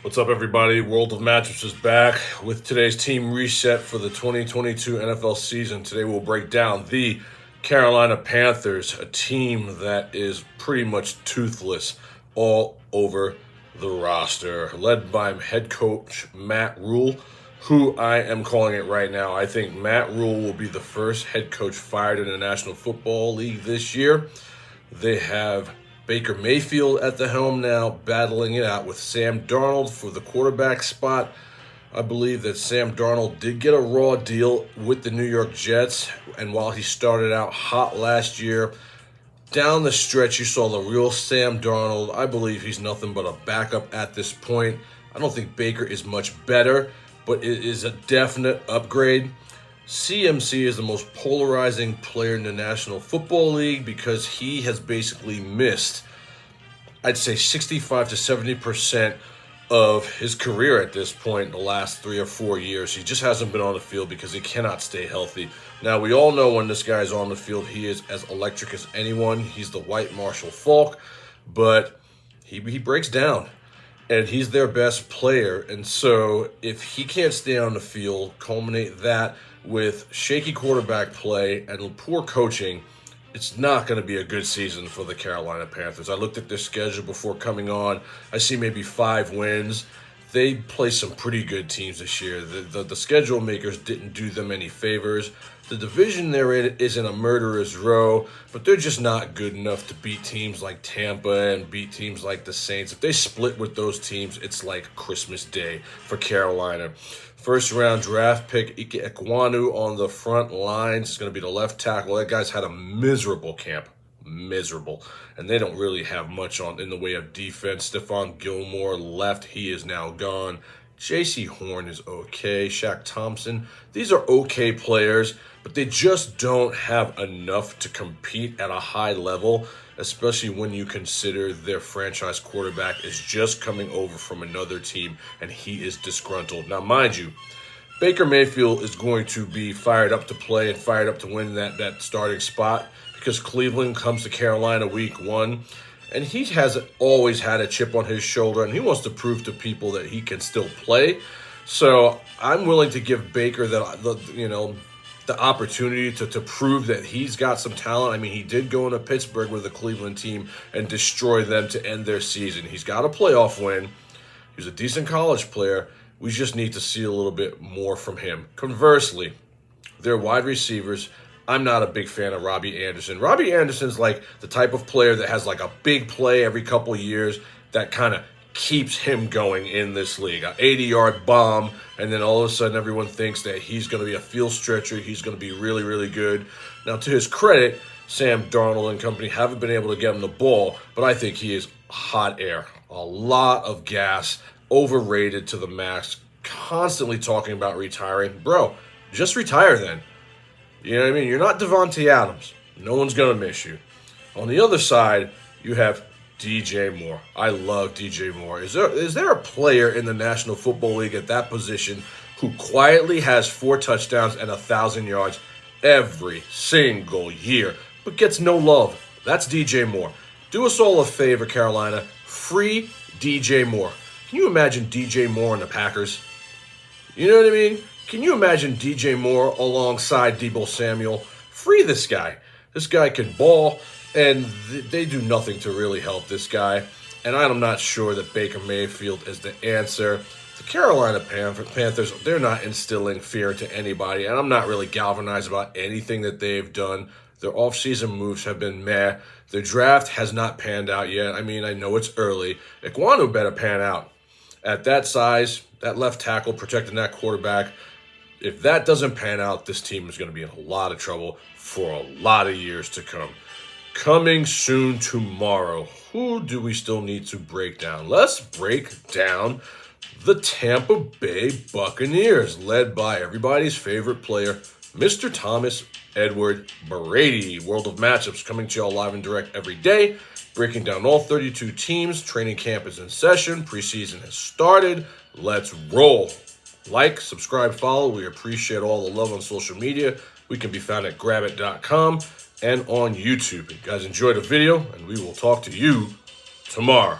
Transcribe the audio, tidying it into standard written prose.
What's up, everybody? World of Matchups is back with today's team reset for the 2022 NFL season. Today we'll break down the Carolina Panthers, a team that is pretty much toothless all over the roster, led by head coach Matt Rhule, who I am calling it right now. I think Matt Rhule will be the first head coach fired in the National Football League this year. They have Baker Mayfield at the helm now, battling it out with Sam Darnold for the quarterback spot. I believe that Sam Darnold did get a raw deal with the New York Jets, and while he started out hot last year, down the stretch you saw the real Sam Darnold. I believe he's nothing but a backup at this point. I don't think Baker is much better, but it is a definite upgrade. CMC is the most polarizing player in the National Football League because he has basically missed, I'd say, 65 to 70% of his career at this point in the last 3 or 4 years. He just hasn't been on the field because he cannot stay healthy. Now, we all know when this guy is on the field, he is as electric as anyone. He's the white Marshall Faulk, but he breaks down. And he's their best player. And so if he can't stay on the field, culminate that with shaky quarterback play and poor coaching, it's not going to be a good season for the Carolina Panthers. I looked at their schedule before coming on. I see maybe 5 wins. They play some pretty good teams this year. The schedule makers didn't do them any favors. The division they're in isn't a murderer's row, but they're just not good enough to beat teams like Tampa and beat teams like the Saints. If they split with those teams, it's like Christmas Day for Carolina. First-round draft pick, Ike Iguanu on the front lines is going to be the left tackle. That guy's had a miserable camp. Miserable. And they don't really have much on in the way of defense. Stephon Gilmore left. He is now gone. J.C. Horn is okay. Shaq Thompson. These are okay players, but they just don't have enough to compete at a high level, especially when you consider their franchise quarterback is just coming over from another team and he is disgruntled. Now, mind you, Baker Mayfield is going to be fired up to play and fired up to win that starting spot because Cleveland comes to Carolina week 1. And he has always had a chip on his shoulder, and he wants to prove to people that he can still play. So I'm willing to give Baker the opportunity to prove that he's got some talent. I mean, he did go into Pittsburgh with the Cleveland team and destroy them to end their season. He's got a playoff win. He was a decent college player. We just need to see a little bit more from him. Conversely, their wide receivers, I'm not a big fan of Robbie Anderson. Robbie Anderson's like the type of player that has like a big play every couple of years that kind of keeps him going in this league. An 80-yard bomb, and then all of a sudden everyone thinks that he's going to be a field stretcher. He's going to be really, really good. Now, to his credit, Sam Darnold and company haven't been able to get him the ball, but I think he is hot air. A lot of gas, overrated to the max, constantly talking about retiring. Bro, just retire then. You know what I mean? You're not Devontae Adams. No one's going to miss you. On the other side, you have DJ Moore. I love DJ Moore. Is there a player in the National Football League at that position who quietly has 4 touchdowns and 1,000 yards every single year, but gets no love? That's DJ Moore. Do us all a favor, Carolina. Free DJ Moore. Can you imagine DJ Moore and the Packers? You know what I mean? Can you imagine DJ Moore alongside Deebo Samuel? Free this guy. This guy can ball, and they do nothing to really help this guy. And I'm not sure that Baker Mayfield is the answer. The Carolina Panthers, they're not instilling fear into anybody, and I'm not really galvanized about anything that they've done. Their offseason moves have been meh. Their draft has not panned out yet. I mean, I know it's early. Iguanu better pan out. At that size, that left tackle protecting that quarterback, if that doesn't pan out, this team is going to be in a lot of trouble for a lot of years to come. Coming soon tomorrow, who do we still need to break down? Let's break down the Tampa Bay Buccaneers, led by everybody's favorite player, Mr. Thomas Edward Brady. World of Matchups coming to y'all live and direct every day, breaking down all 32 teams. Training camp is in session. Preseason has started. Let's roll. Like, subscribe, follow. We appreciate all the love on social media. We can be found at grabit.com and on YouTube. You guys enjoyed the video, and we will talk to you tomorrow.